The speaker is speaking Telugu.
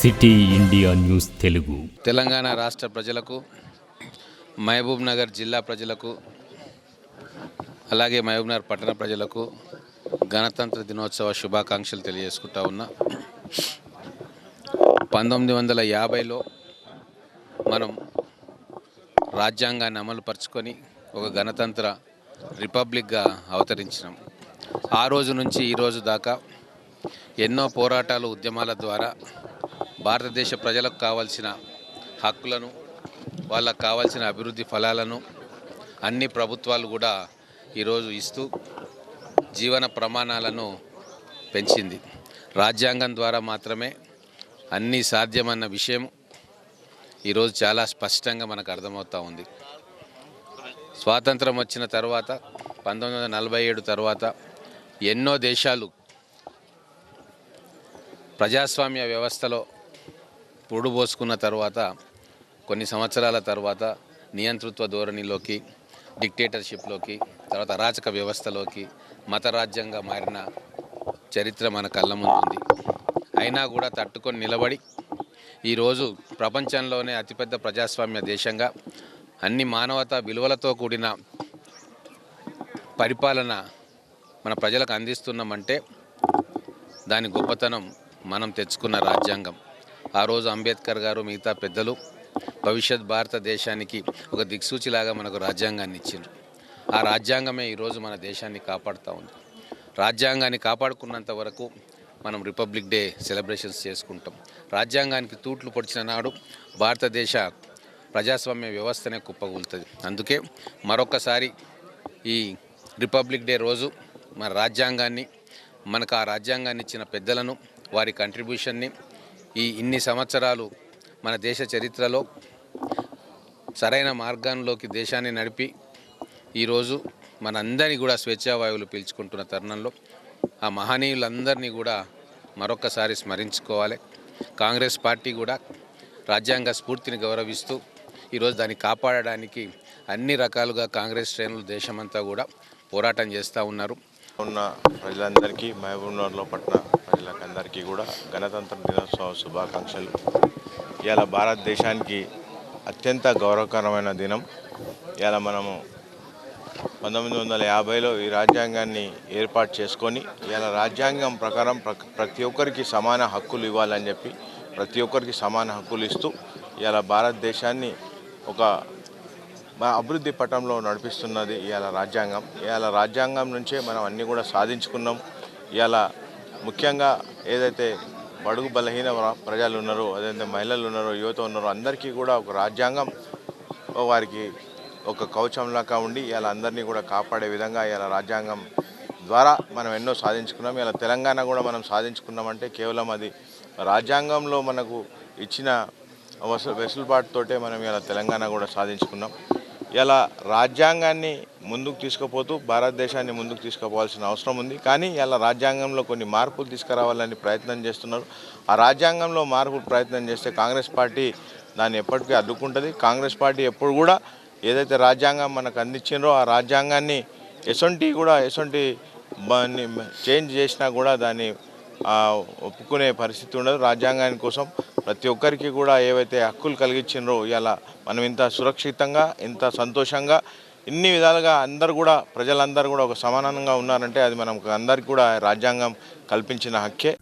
City India news Telugu. Telangana రాష్ట్ర ప్రజలకు, మహబూబ్ నగర్ జిల్లా ప్రజలకు, అలాగే మహబూబ్ నగర్ పట్టణ ప్రజలకు గణతంత్ర దినోత్సవ శుభాకాంక్షలు తెలియజేసుకుంటా ఉన్నా. 1950లో మనం రాజ్యాంగాన్ని అమలు పరుచుకొని ఒక గణతంత్ర రిపబ్లిక్గా అవతరించినాం. ఆ రోజు నుంచి ఈ రోజు దాకా ఎన్నో పోరాటాలు, ఉద్యమాల ద్వారా భారతదేశ ప్రజలకు కావాల్సిన హక్కులను, వాళ్ళకు కావాల్సిన అభివృద్ధి ఫలాలను అన్ని ప్రభుత్వాలు కూడా ఈరోజు ఇస్తూ జీవన ప్రమాణాలను పెంచింది. రాజ్యాంగం ద్వారా మాత్రమే అన్నీ సాధ్యమన్న విషయం ఈరోజు చాలా స్పష్టంగా మనకు అర్థమవుతూ ఉంది. స్వాతంత్రం వచ్చిన తర్వాత 1947 తర్వాత ఎన్నో దేశాలు ప్రజాస్వామ్య వ్యవస్థలో పురుడుపోసుకున్న తర్వాత కొన్ని సంవత్సరాల తర్వాత నియంతృత్వ ధోరణిలోకి, డిక్టేటర్షిప్లోకి, తర్వాత అరాచక వ్యవస్థలోకి, మత రాజ్యంగా మారిన చరిత్ర మన కళ్ళ ముందు ఉంది. అయినా కూడా తట్టుకొని నిలబడి ఈరోజు ప్రపంచంలోనే అతిపెద్ద ప్రజాస్వామ్య దేశంగా అన్ని మానవతా విలువలతో కూడిన పరిపాలన మన ప్రజలకు అందిస్తున్నామంటే దాని గొప్పతనం మనం తెచ్చుకున్న రాజ్యాంగం. ఆ రోజు అంబేద్కర్ గారు, మిగతా పెద్దలు భవిష్యత్ భారతదేశానికి ఒక దిక్సూచిలాగా మనకు రాజ్యాంగాన్ని ఇచ్చిండ్రు. ఆ రాజ్యాంగమే ఈరోజు మన దేశాన్ని కాపాడుతూ ఉంది. రాజ్యాంగాన్ని కాపాడుకున్నంత వరకు మనం రిపబ్లిక్ డే సెలబ్రేషన్స్ చేసుకుంటాం. రాజ్యాంగానికి తూట్లు పొడిచిన నాడు భారతదేశ ప్రజాస్వామ్య వ్యవస్థనే కుప్పగూలుతుంది. అందుకే మరొకసారి ఈ రిపబ్లిక్ డే రోజు మన రాజ్యాంగాన్ని, మనకు ఆ రాజ్యాంగాన్ని ఇచ్చిన పెద్దలను, వారి కంట్రిబ్యూషన్ని, ఇన్ని సంవత్సరాలు మన దేశ చరిత్రలో సరైన మార్గంలోకి దేశాన్ని నడిపి ఈరోజు మనందరినీ కూడా స్వేచ్ఛావాయువులు పీల్చుకుంటున్న తరుణంలో ఆ మహనీయులందరినీ కూడా మరొకసారి స్మరించుకోవాలి. కాంగ్రెస్ పార్టీ కూడా రాజ్యాంగ స్ఫూర్తిని గౌరవిస్తూ ఈరోజు దాన్ని కాపాడడానికి అన్ని రకాలుగా కాంగ్రెస్ శ్రేణులు దేశమంతా కూడా పోరాటం చేస్తూ ఉన్నారు. ఉన్న ప్రజలందరికీ, మహబూబ్నగర్లో పట్టణ ప్రజలందరికీ కూడా గణతంత్ర దినోత్సవ శుభాకాంక్షలు. ఇవాళ భారతదేశానికి అత్యంత గౌరవకరమైన దినం. ఇవాళ మనము 1950లో ఈ రాజ్యాంగాన్ని ఏర్పాటు చేసుకొని ఇవాళ రాజ్యాంగం ప్రకారం ప్రతి ఒక్కరికి సమాన హక్కులు ఇవ్వాలని చెప్పి ప్రతి ఒక్కరికి సమాన హక్కులు ఇస్తూ ఇవాళ భారతదేశాన్ని ఒక అభివృద్ధి పటంలో నడిపిస్తున్నది ఇవాళ రాజ్యాంగం. ఇవాళ రాజ్యాంగం నుంచే మనం అన్నీ కూడా సాధించుకున్నాం. ఇవాళ ముఖ్యంగా ఏదైతే బడుగు బలహీన ప్రజలు ఉన్నారో, అదైతే మహిళలు ఉన్నారో, యువత ఉన్నారో, అందరికీ కూడా ఒక రాజ్యాంగం వారికి ఒక కవచంలాగా ఉండి ఇవాళ అందరినీ కూడా కాపాడే విధంగా ఇవాళ రాజ్యాంగం ద్వారా మనం ఎన్నో సాధించుకున్నాం. ఇలా తెలంగాణ కూడా మనం సాధించుకున్నామంటే కేవలం అది రాజ్యాంగంలో మనకు ఇచ్చిన వెసులుబాటుతోటే మనం ఇలా తెలంగాణ కూడా సాధించుకున్నాం. ఇలా రాజ్యాంగాన్ని ముందుకు తీసుకుపోతూ భారతదేశాన్ని ముందుకు తీసుకుపోవాల్సిన అవసరం ఉంది. కానీ ఇలా రాజ్యాంగంలో కొన్ని మార్పులు తీసుకురావాలని ప్రయత్నం చేస్తున్నారు. ఆ రాజ్యాంగంలో మార్పులు ప్రయత్నం చేస్తే కాంగ్రెస్ పార్టీ దాన్ని ఎప్పటికీ అడ్డుకుంటుంది. కాంగ్రెస్ పార్టీ ఎప్పుడు కూడా ఏదైతే రాజ్యాంగం మనకు అందించిందో ఆ రాజ్యాంగాన్ని ఎసొంటి చేంజ్ చేసినా కూడా దాన్ని ఒప్పుకునే పరిస్థితి ఉండదు. రాజ్యాంగాని కోసం ప్రతి ఒక్కరికి కూడా ఏవైతే హక్కులు కలిగించిండ్రో ఇలా మనం ఇంత సురక్షితంగా, ఇంత సంతోషంగా, ఇన్ని విధాలుగా అందరూ కూడా ప్రజలందరూ కూడా ఒక సమానంగా ఉన్నారంటే అది మనకు అందరికీ కూడా రాజ్యాంగం కల్పించిన హక్కే.